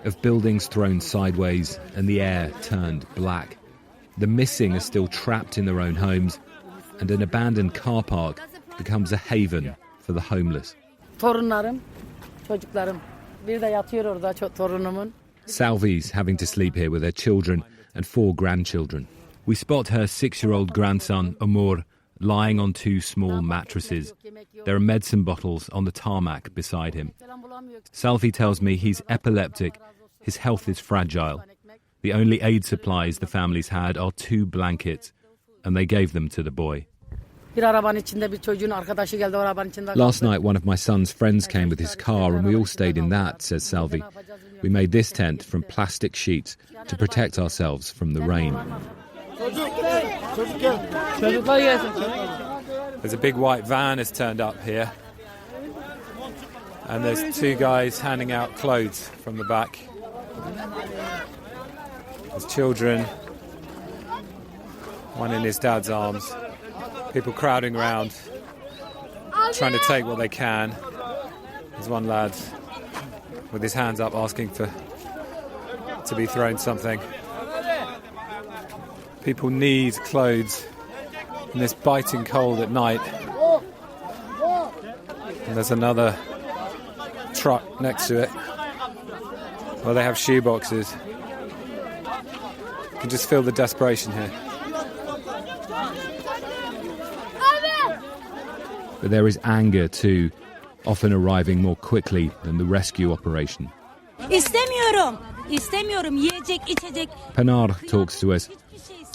of buildings thrown sideways and the air turned black. The missing are still trapped in their own homes, and an abandoned car park becomes a haven for the homeless. Salvi's having to sleep here with her children and 4 grandchildren. We spot her 6-year-old grandson, Amor, lying on 2 small mattresses. There are medicine bottles on the tarmac beside him. Salvi tells me he's epileptic, his health is fragile. The only aid supplies the families had are 2 blankets, and they gave them to the boy. Last night, one of my son's friends came with his car and we all stayed in that, says Salvi. We made this tent from plastic sheets to protect ourselves from the rain. There's a big white van has turned up here, and there's 2 guys handing out clothes from the back. There's children, one in his dad's arms, people crowding around, trying to take what they can. There's one lad with his hands up asking to be thrown something. People need clothes in this biting cold at night. And there's another truck next to it where they have shoe boxes. You can just feel the desperation here. But there is anger too, often arriving more quickly than the rescue operation. Pinar talks to us.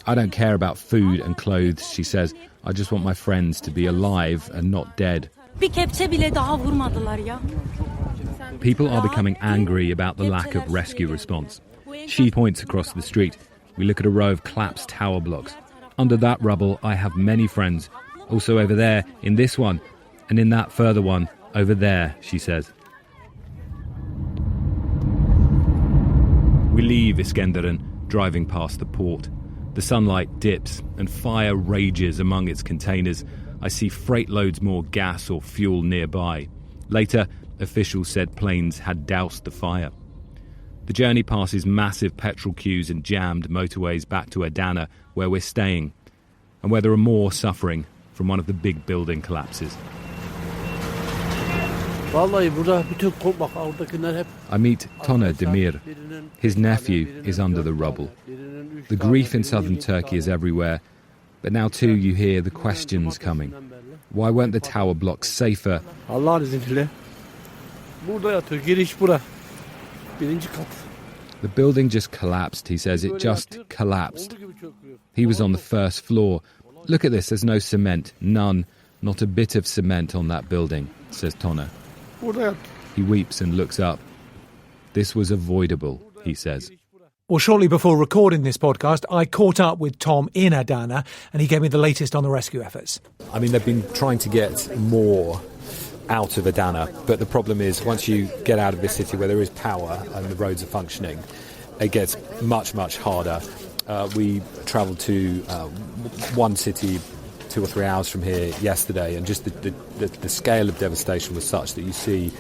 I don't care about food and clothes, she says. I just want my friends to be alive and not dead. People are becoming angry about the lack of rescue response. She points across the street. We look at a row of collapsed tower blocks. Under that rubble, I have many friends. Also over there, in this one, and in that further one, over there, she says. We leave Iskenderun, driving past the port. The sunlight dips and fire rages among its containers. I see freight loads more gas or fuel nearby. Later, officials said planes had doused the fire. The journey passes massive petrol queues and jammed motorways back to Adana, where we're staying, and where there are more suffering from one of the big building collapses. I meet Tona Demir. His nephew is under the rubble. The grief in southern Turkey is everywhere, but now too you hear the questions coming. Why weren't the tower blocks safer? The building just collapsed, he says. It just collapsed. He was on the first floor. Look at this, there's no cement. None. Not a bit of cement on that building, says Tona. He weeps and looks up. This was avoidable, he says. Well, shortly before recording this podcast, I caught up with Tom in Adana, and he gave me the latest on the rescue efforts. I mean, they've been trying to get more out of Adana, but the problem is once you get out of this city where there is power and the roads are functioning, it gets much, much harder. We travelled to one city 2 or 3 hours from here yesterday, and just the scale of devastation was such that you see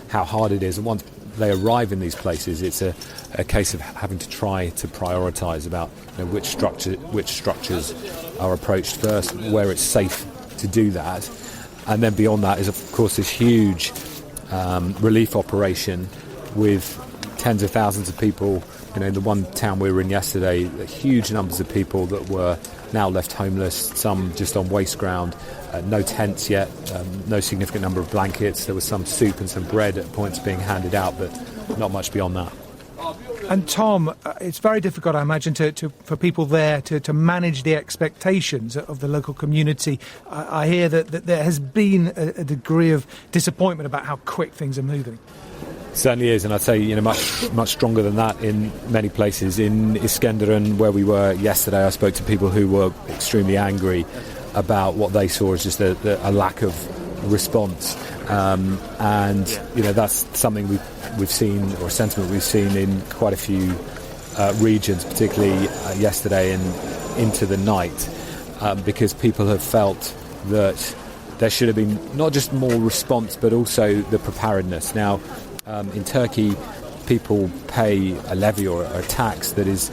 how hard it is. And once they arrive in these places, it's a case of having to try to prioritise about which structures are approached first, where it's safe to do that. And then beyond that is, of course, this huge relief operation with tens of thousands of people. In the one town we were in yesterday, huge numbers of people that were now left homeless, some just on waste ground, no tents yet, no significant number of blankets. There was some soup and some bread at points being handed out, but not much beyond that. And Tom, it's very difficult, I imagine, for people there to manage the expectations of the local community. I hear that there has been a degree of disappointment about how quick things are moving. Certainly is, and I'd say much stronger than that in many places. In Iskenderun, where we were yesterday, I spoke to people who were extremely angry about what they saw as just a lack of response, and that's something we've seen, or a sentiment we've seen in quite a few regions, particularly yesterday and into the night, because people have felt that there should have been not just more response but also the preparedness. Now, in Turkey, people pay a levy or a tax that is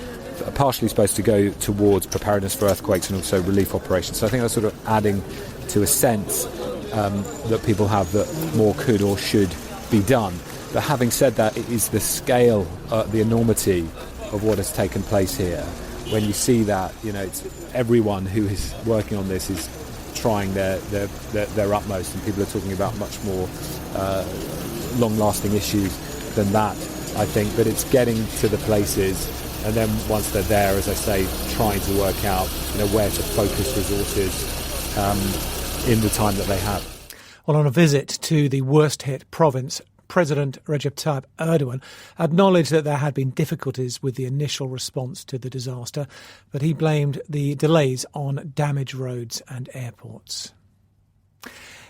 partially supposed to go towards preparedness for earthquakes and also relief operations. So I think that's sort of adding to a sense that people have that more could or should be done. But having said that, it is the scale, the enormity of what has taken place here. When you see that, it's everyone who is working on this is trying their utmost, and people are talking about much more long-lasting issues than that, I think. But it's getting to the places, and then once they're there, as I say, trying to work out where to focus resources in the time that they have. Well, on a visit to the worst-hit province, President Recep Tayyip Erdogan acknowledged that there had been difficulties with the initial response to the disaster, but he blamed the delays on damaged roads and airports.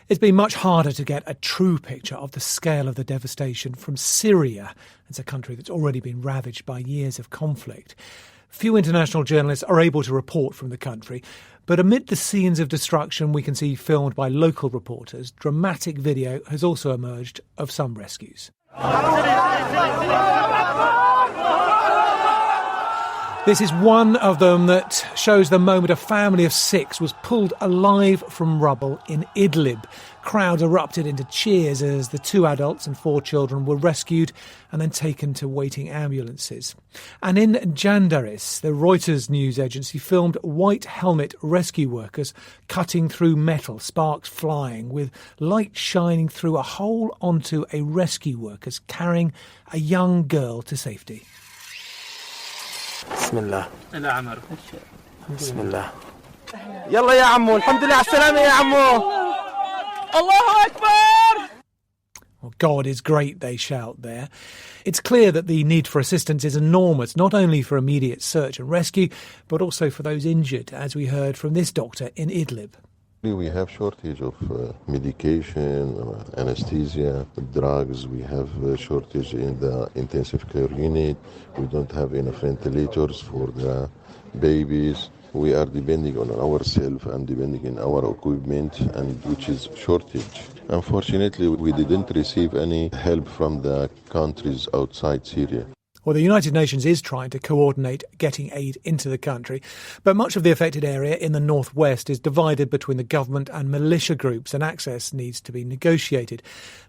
It's been much harder to get a true picture of the scale of the devastation from Syria. It's a country that's already been ravaged by years of conflict. Few international journalists are able to report from the country, but amid the scenes of destruction we can see filmed by local reporters, dramatic video has also emerged of some rescues. This is one of them that shows the moment a family of 6 was pulled alive from rubble in Idlib. Crowds erupted into cheers as the 2 adults and 4 children were rescued and then taken to waiting ambulances. And in Jandaris, the Reuters news agency filmed white helmet rescue workers cutting through metal, sparks flying, with light shining through a hole onto a rescue worker's carrying a young girl to safety. بسم الله بسم الله يلا يا عمو الحمد لله على السلامة يا عمو الله أكبر. Well, God is great, they shout there. It's clear that the need for assistance is enormous, not only for immediate search and rescue, but also for those injured, as we heard from this doctor in Idlib. We have shortage of medication, anesthesia, drugs. We have a shortage in the intensive care unit. We don't have enough ventilators for the babies. We are depending on ourselves and depending on our equipment, and which is shortage. Unfortunately, we didn't receive any help from the countries outside Syria. Well, the United Nations is trying to coordinate getting aid into the country, but much of the affected area in the northwest is divided between the government and militia groups, and access needs to be negotiated.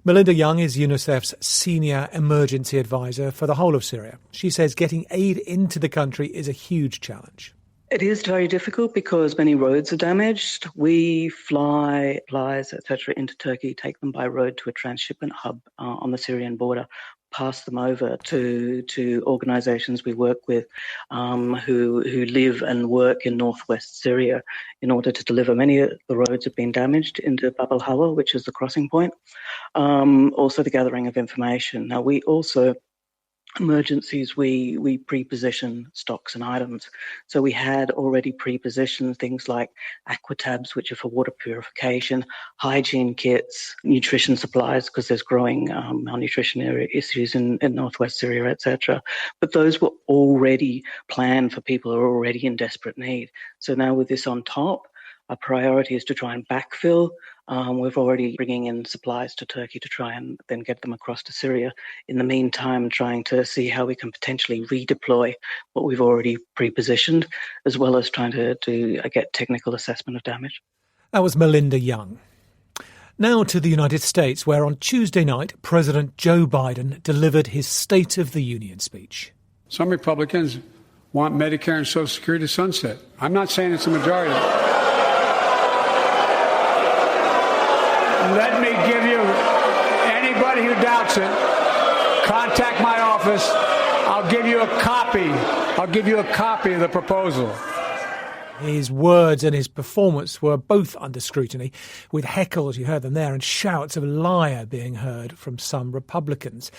Melinda Young is UNICEF's senior emergency advisor for the whole of Syria. She says getting aid into the country is a huge challenge. It is very difficult because many roads are damaged. We fly supplies, etc., into Turkey, take them by road to a transshipment hub on the Syrian border, pass them over to organisations we work with who live and work in northwest Syria in order to deliver. Many of the roads have been damaged into Bab al-Hawa, which is the crossing point. Also the gathering of information. Now we also emergencies, we pre-position stocks and items. So we had already pre-positioned things like aquatabs, which are for water purification, hygiene kits, nutrition supplies, because there's growing malnutrition issues in northwest Syria, etc. But those were already planned for people who are already in desperate need. So now with this on top, our priority is to try and backfill. We're already bringing in supplies to Turkey to try and then get them across to Syria. In the meantime, trying to see how we can potentially redeploy what we've already pre-positioned, as well as trying to get technical assessment of damage. That was Melinda Young. Now to the United States, where on Tuesday night, President Joe Biden delivered his State of the Union speech. Some Republicans want Medicare and Social Security to sunset. I'm not saying it's a majority. Let me give you, anybody who doubts it, contact my office. I'll give you a copy. I'll give you a copy of the proposal. His words and his performance were both under scrutiny, with heckles, you heard them there, and shouts of liar being heard from some Republicans.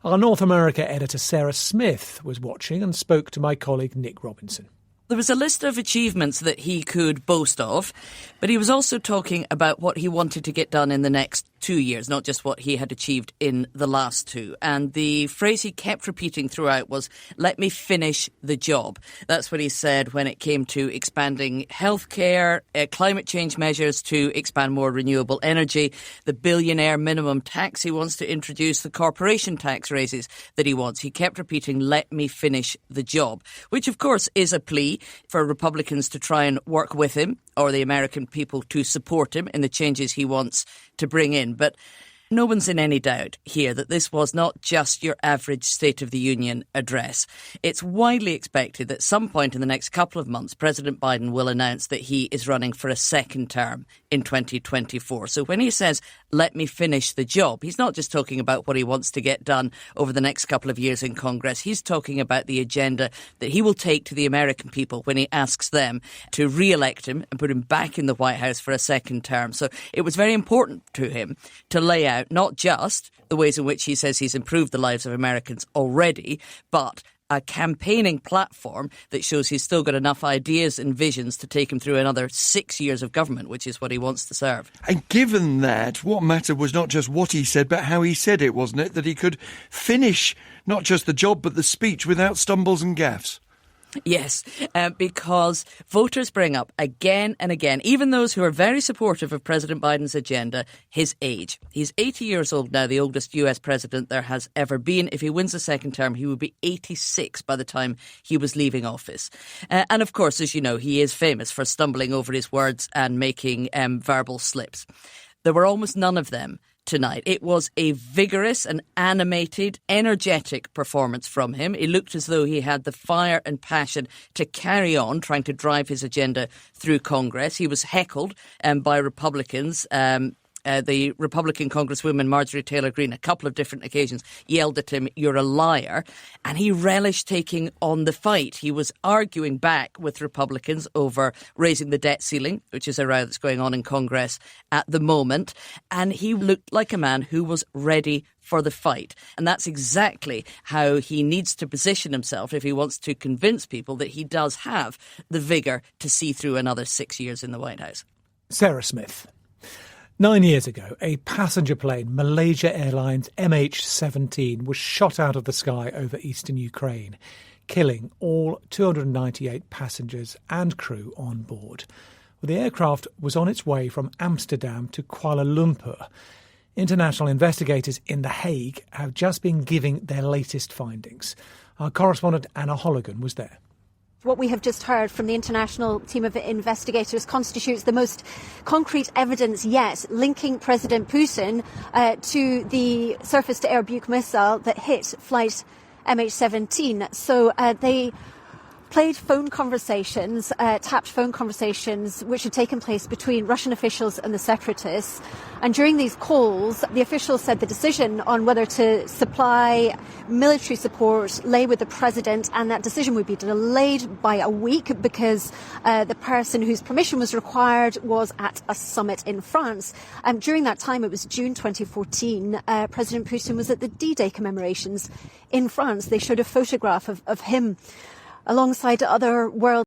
Our North America editor Sarah Smith was watching and spoke to my colleague Nick Robinson. There was a list of achievements that he could boast of, but he was also talking about what he wanted to get done in the next 2 years, not just what he had achieved in the last 2. And the phrase he kept repeating throughout was, "Let me finish the job." That's what he said when it came to expanding healthcare, climate change measures to expand more renewable energy, the billionaire minimum tax he wants to introduce, the corporation tax raises that he wants. He kept repeating, "Let me finish the job," which of course is a plea for Republicans to try and work with him, or the American people to support him in the changes he wants to bring in. But no one's in any doubt here that this was not just your average State of the Union address. It's widely expected that at some point in the next couple of months, President Biden will announce that he is running for a second term in 2024. So when he says, "Let me finish the job," he's not just talking about what he wants to get done over the next couple of years in Congress. He's talking about the agenda that he will take to the American people when he asks them to re-elect him and put him back in the White House for a second term. So it was very important to him to lay out not just the ways in which he says he's improved the lives of Americans already, but a campaigning platform that shows he's still got enough ideas and visions to take him through another 6 years of government, which is what he wants to serve. And given that, what mattered was not just what he said, but how he said it, wasn't it? That he could finish not just the job, but the speech without stumbles and gaffes. Yes, because voters bring up again and again, even those who are very supportive of President Biden's agenda, his age. He's 80 years old now, the oldest US president there has ever been. If he wins a second term, he would be 86 by the time he was leaving office. And of course, as you know, he is famous for stumbling over his words and making verbal slips. There were almost none of them tonight. It was a vigorous and animated, energetic performance from him. It looked as though he had the fire and passion to carry on trying to drive his agenda through Congress. He was heckled by Republicans. The Republican Congresswoman Marjorie Taylor Greene, a couple of different occasions, yelled at him, "You're a liar." And he relished taking on the fight. He was arguing back with Republicans over raising the debt ceiling, which is a row that's going on in Congress at the moment. And he looked like a man who was ready for the fight. And that's exactly how he needs to position himself if he wants to convince people that he does have the vigour to see through another 6 years in the White House. Sarah Smith. 9 years ago, a passenger plane, Malaysia Airlines MH17, was shot out of the sky over eastern Ukraine, killing all 298 passengers and crew on board. Well, the aircraft was on its way from Amsterdam to Kuala Lumpur. International investigators in The Hague have just been giving their latest findings. Our correspondent Anna Holligan was there. What we have just heard from the international team of investigators constitutes the most concrete evidence yet linking President Putin to the surface-to-air Buk missile that hit flight MH17. So they played phone conversations, tapped phone conversations, which had taken place between Russian officials and the separatists. And during these calls, the officials said the decision on whether to supply military support lay with the president, and that decision would be delayed by a week because the person whose permission was required was at a summit in France. During that time, it was June 2014, President Putin was at the D-Day commemorations in France. They showed a photograph of him alongside other world